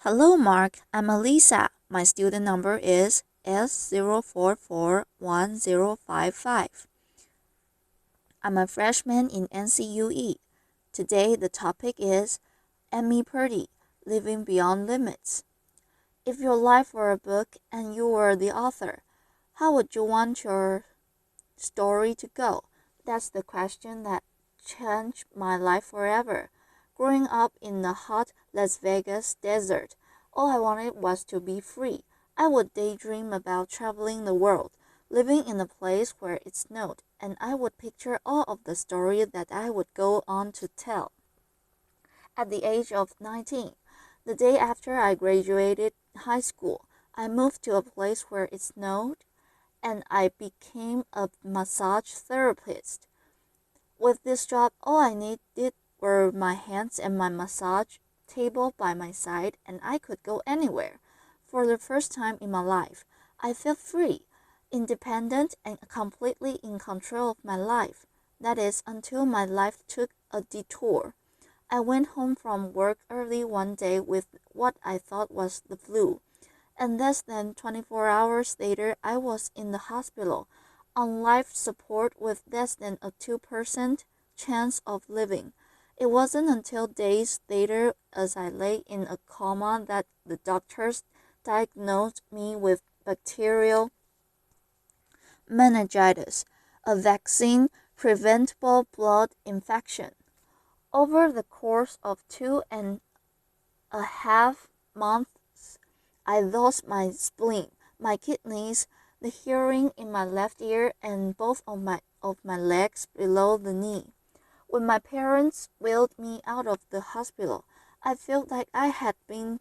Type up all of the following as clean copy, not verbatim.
Hello, Mark. I'm Elisa. My student number is S0441055. I'm a freshman in NCUE. Today, the topic is Purdy, Living Beyond Limits. If your life were a book and you were the author, how would you want your story to go? That's the question that changed my life forever. Growing up in the hot Las Vegas desert, all I wanted was to be free. I would daydream about traveling the world, living in a place where it snowed, and I would picture all of the stories that I would go on to tell. At the age of 19, the day after I graduated high school, I moved to a place where it snowed and I became a massage therapist. With this job, all I needed were my hands and my massage table by my side, and I could go anywhere. For the first time in my life, I felt free, independent, and completely in control of my life. That is, until my life took a detour. I went home from work early one day with what I thought was the flu, and less than 24 hours later, I was in the hospital on life support with less than a 2% chance of living. It wasn't until days later, as I lay in a coma, that the doctors diagnosed me with bacterial meningitis, a vaccine preventable blood infection. Over the course of 2.5 months, I lost my spleen, my kidneys, the hearing in my left ear, and both of my legs below the knee. When my parents wheeled me out of the hospital, I felt like I had been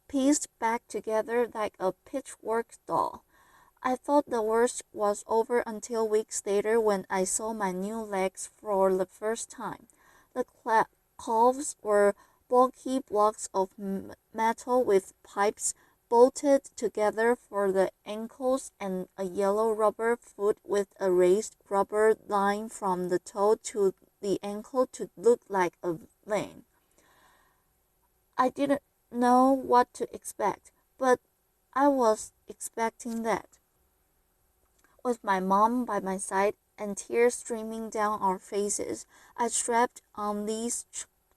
pieced back together like a pitchwork doll. I thought the worst was over until weeks later when I saw my new legs for the first time. The calves were bulky blocks of metal with pipes bolted together for the ankles and a yellow rubber foot with a raised rubber line from the toe to the ankle to look like a vein. I didn't know what to expect, but I was expecting that. With my mom by my side and tears streaming down our faces, I strapped on these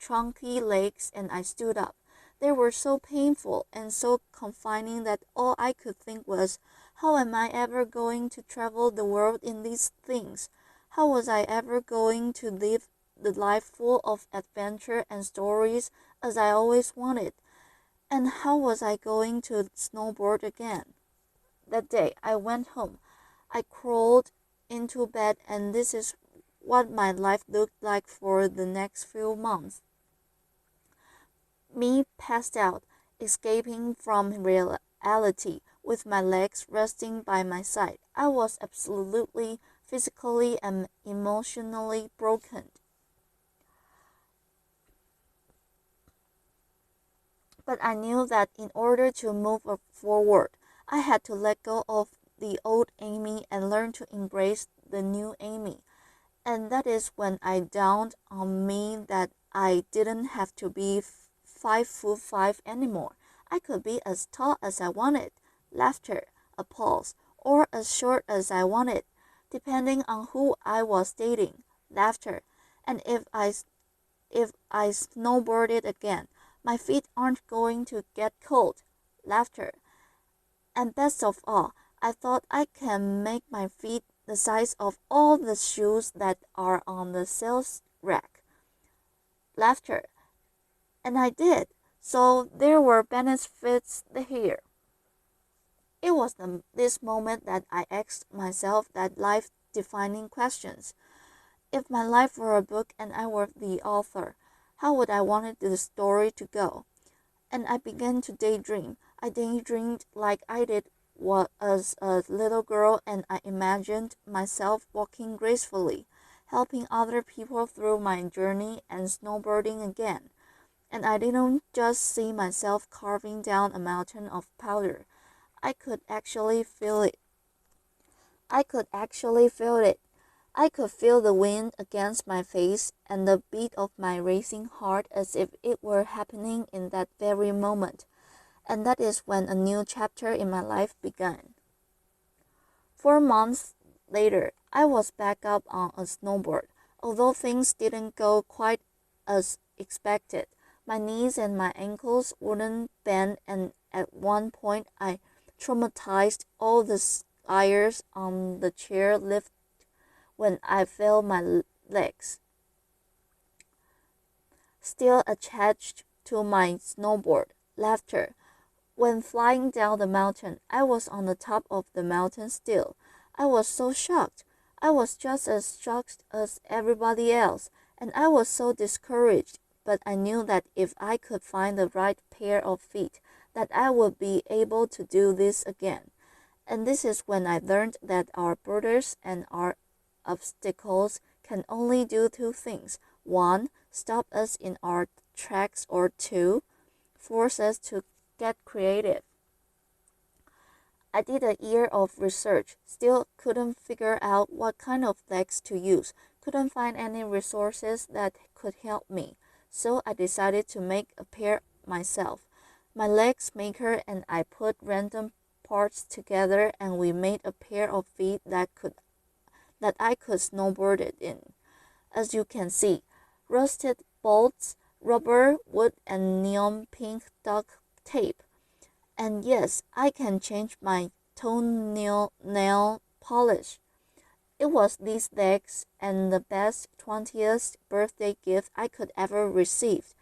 chunky legs and I stood up. They were so painful and so confining that all I could think was, how am I ever going to travel the world in these things? How was I ever going to live the life full of adventure and stories as I always wanted? And how was I going to snowboard again? That day I went home. I crawled into bed, and this is what my life looked like for the next few months. Me passed out, escaping from reality, with my legs resting by my side. I was absolutely, physically, and emotionally broken. But I knew that in order to move forward, I had to let go of the old Amy and learn to embrace the new Amy. And that is when I dawned on me that I didn't have to be 5'5" anymore. I could be as tall as I wanted, laughter, applause, or as short as I wanted, depending on who I was dating, laughter. And if I snowboarded again, my feet aren't going to get cold, laughter. And best of all, I thought I can make my feet the size of all the shoes that are on the sales rack. Laughter. And I did. So there were benefits here. It was this moment that I asked myself that life-defining questions. If my life were a book and I were the author, how would I want the story to go? And I began to daydream. I daydreamed like I did as a little girl, and I imagined myself walking gracefully, helping other people through my journey and snowboarding again. And I didn't just see myself carving down a mountain of powder. I could actually feel it. I could actually feel it. I could feel the wind against my face and the beat of my racing heart as if it were happening in that very moment. And that is when a new chapter in my life began. 4 months later, I was back up on a snowboard. Although things didn't go quite as expected, my knees and my ankles wouldn't bend, and at one point I traumatized all the skiers on the chair lift when I fell my legs. Still attached to my snowboard, laughter. When flying down the mountain, I was on the top of the mountain still. I was so shocked. I was just as shocked as everybody else, and I was so discouraged, but I knew that if I could find the right pair of feet, that I would be able to do this again. And this is when I learned that our borders and our obstacles can only do two things. One, stop us in our tracks, or two, force us to get creative. I did a year of research, still couldn't figure out what kind of legs to use, couldn't find any resources that could help me, so I decided to make a pair myself. My legs maker and I put random parts together, and we made a pair of feet that I could snowboard it in. As you can see, rusted bolts, rubber, wood, and neon pink duct tape. And yes, I can change my toenail nail polish. It was these legs and the best 20th birthday gift I could ever receive.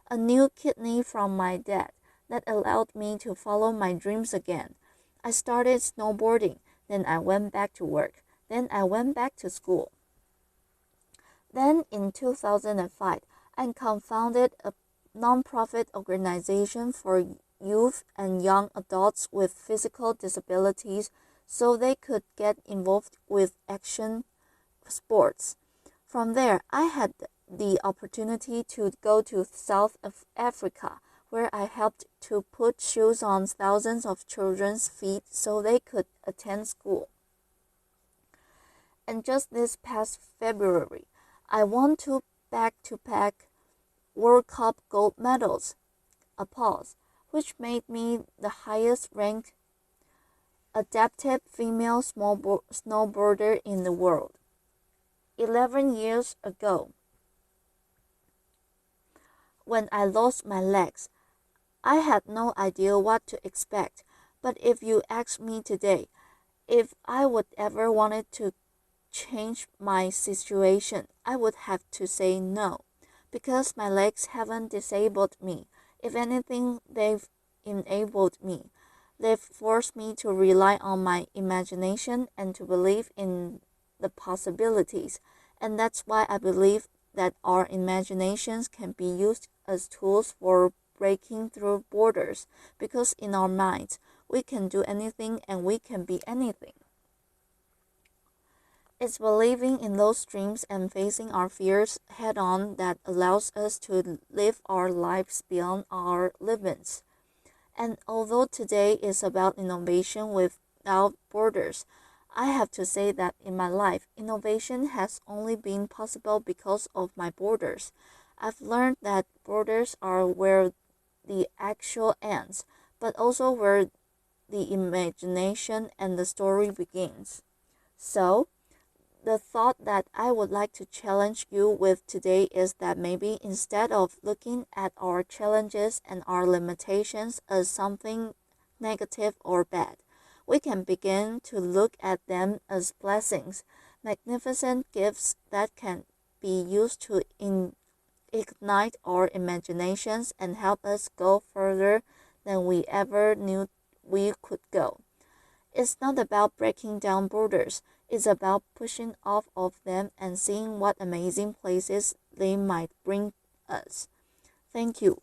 A new kidney from my dad that allowed me to follow my dreams again. I started snowboarding, then I went back to work, then I went back to school. Then in 2005, I co-founded a non-profit organization for youth and young adults with physical disabilities so they could get involved with action sports. From there, I had the opportunity to go to South Africa, where I helped to put shoes on thousands of children's feet so they could attend school. And just this past February, I won 2 back-to-back World Cup gold medals, applause, which made me the highest ranked adaptive female snowboarder in the world. 11 years ago, when I lost my legs, I had no idea what to expect. But if you ask me today if I would ever wanted to change my situation, I would have to say no, because my legs haven't disabled me. If anything, they've enabled me. They've forced me to rely on my imagination and to believe in the possibilities. And that's why I believe that our imaginations can be used as tools for breaking through borders, because in our minds, we can do anything and we can be anything. It's believing in those dreams and facing our fears head-on that allows us to live our lives beyond our limits. And although today is about innovation without borders, I have to say that in my life, innovation has only been possible because of my borders. I've learned that borders are where the actual ends, but also where the imagination and the story begins. So, the thought that I would like to challenge you with today is that maybe instead of looking at our challenges and our limitations as something negative or bad, we can begin to look at them as blessings, magnificent gifts that can be used to ignite our imaginations and help us go further than we ever knew we could go. It's not about breaking down borders. It's about pushing off of them and seeing what amazing places they might bring us. Thank you.